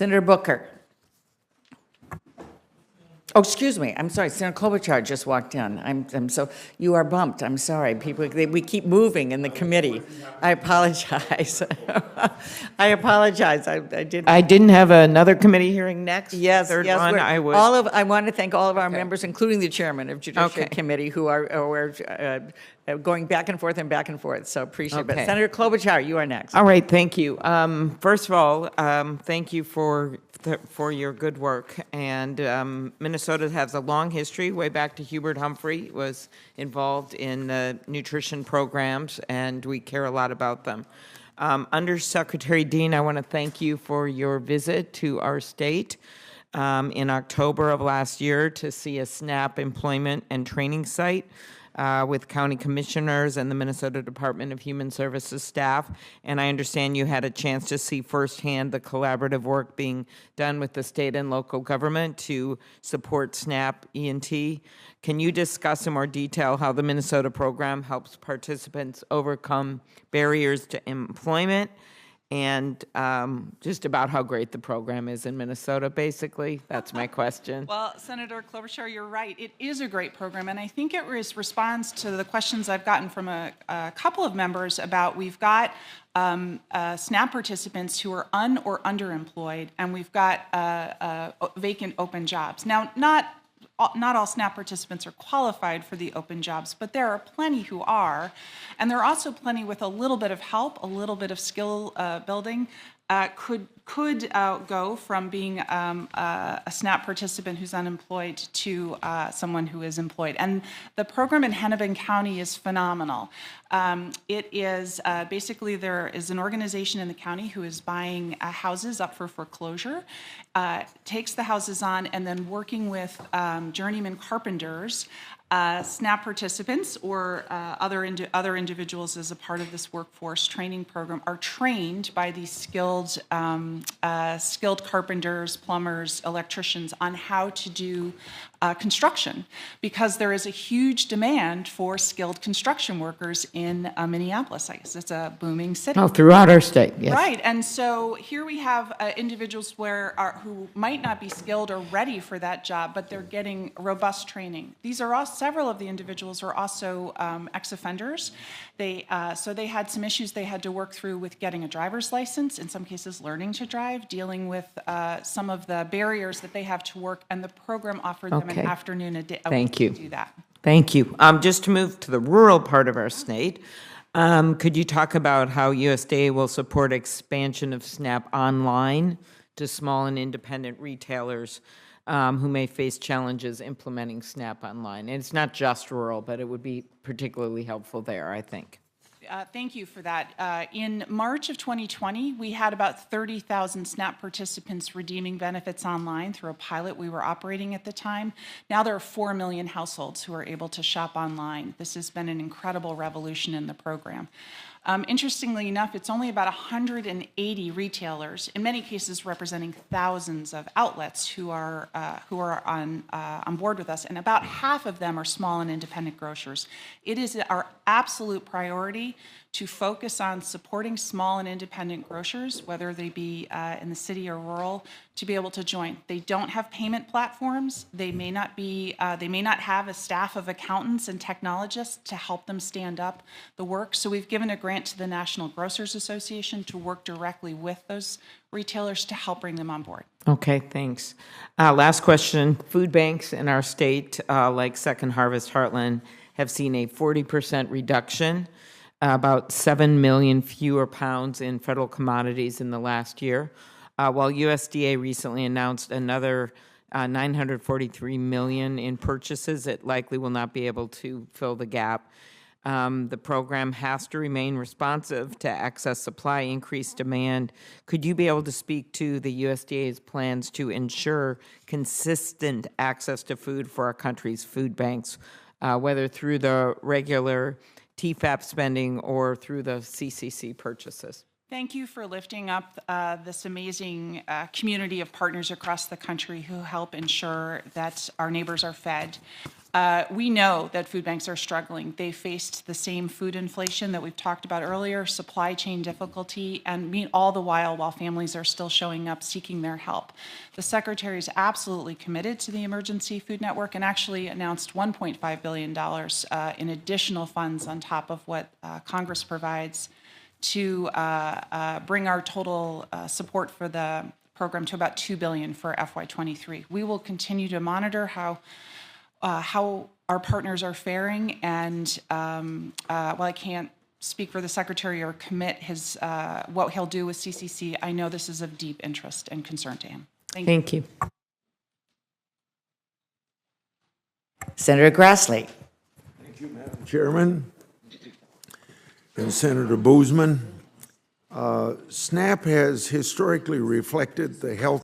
Senator Booker. Oh, excuse me. I'm sorry. Senator Klobuchar just walked in. I'm so, you are bumped. I'm sorry. People, we keep moving in the committee. I apologize. I apologize. I didn't. I didn't have another committee hearing next. Yes, Third yes. one, I would. I want to thank all of our members, including the chairman of Judiciary Okay. Committee, who are going back and forth and back and forth. So appreciate it. But Okay. Senator Klobuchar, you are next. All right, thank you. First of all, thank you for your good work. And Minnesota has a long history, way back to Hubert Humphrey, was involved in nutrition programs, and we care a lot about them. Undersecretary Dean, I want to thank you for your visit to our state in October of last year to see a SNAP employment and training site with county commissioners and the Minnesota Department of Human Services staff. And I understand you had a chance to see firsthand the collaborative work being done with the state and local government to support SNAP E&T. Can you discuss in more detail how the Minnesota program helps participants overcome barriers to employment, and just about how great the program is in Minnesota, basically? That's my question. Well, Senator Klobuchar, you're right. It is a great program, and I think it responds to the questions I've gotten from a couple of members about we've got SNAP participants who are or underemployed, and we've got vacant open jobs. Now, not all SNAP participants are qualified for the open jobs, but there are plenty who are. And there are also plenty with a little bit of help, a little bit of skill building, could go from being a SNAP participant who's unemployed to someone who is employed. And the program in Hennepin County is phenomenal. It is basically, there is an organization in the county who is buying houses up for foreclosure, takes the houses on, and then working with journeyman carpenters, SNAP participants or other individuals as a part of this workforce training program are trained by these skilled carpenters, plumbers, electricians on how to do construction, because there is a huge demand for skilled construction workers in Minneapolis. I guess it's a booming city. Oh, throughout our state, yes. Right, and so here we have individuals who might not be skilled or ready for that job, but they're getting robust training. These are all, several of the individuals are also ex-offenders. So they had some issues they had to work through with getting a driver's license, in some cases learning to drive, dealing with some of the barriers that they have to work, and the program offered them an afternoon a day to do that. Thank you. Just to move to the rural part of our state, could you talk about how USDA will support expansion of SNAP online to small and independent retailers who may face challenges implementing SNAP online? And it's not just rural, but it would be particularly helpful there, I think. Thank you for that. In March of 2020, we had about 30,000 SNAP participants redeeming benefits online through a pilot we were operating at the time. Now there are 4 million households who are able to shop online. This has been an incredible revolution in the program. Interestingly enough, it's only about 180 retailers, in many cases representing thousands of outlets who are on board with us, and about half of them are small and independent grocers. It is our absolute priority to focus on supporting small and independent grocers, whether they be in the city or rural, to be able to join. They don't have payment platforms. They may not have a staff of accountants and technologists to help them stand up the work. So we've given a grant to the National Grocers Association to work directly with those retailers to help bring them on board. Okay, thanks. Last question. Food banks in our state, like Second Harvest Heartland, have seen a 40% reduction, about 7 million fewer pounds in federal commodities in the last year, while USDA recently announced another $943 million in purchases. It likely will not be able to fill the gap. The program has to remain responsive to excess supply, increased demand. Could you be able to speak to the USDA's plans to ensure consistent access to food for our country's food banks, whether through the regular TFAP spending or through the CCC purchases? Thank you for lifting up this amazing community of partners across the country who help ensure that our neighbors are fed. We know that food banks are struggling. They faced the same food inflation that we've talked about earlier, supply chain difficulty, and all the while families are still showing up seeking their help. The Secretary is absolutely committed to the Emergency Food Network and actually announced $1.5 billion in additional funds on top of what Congress provides to bring our total support for the program to about $2 billion for FY23. We will continue to monitor how our partners are faring, and while I can't speak for the Secretary or commit what he'll do with CCC, I know this is of deep interest and concern to him. Thank you. Senator Grassley. Thank you, Madam Chairman. And Senator Boozman, SNAP has historically reflected the health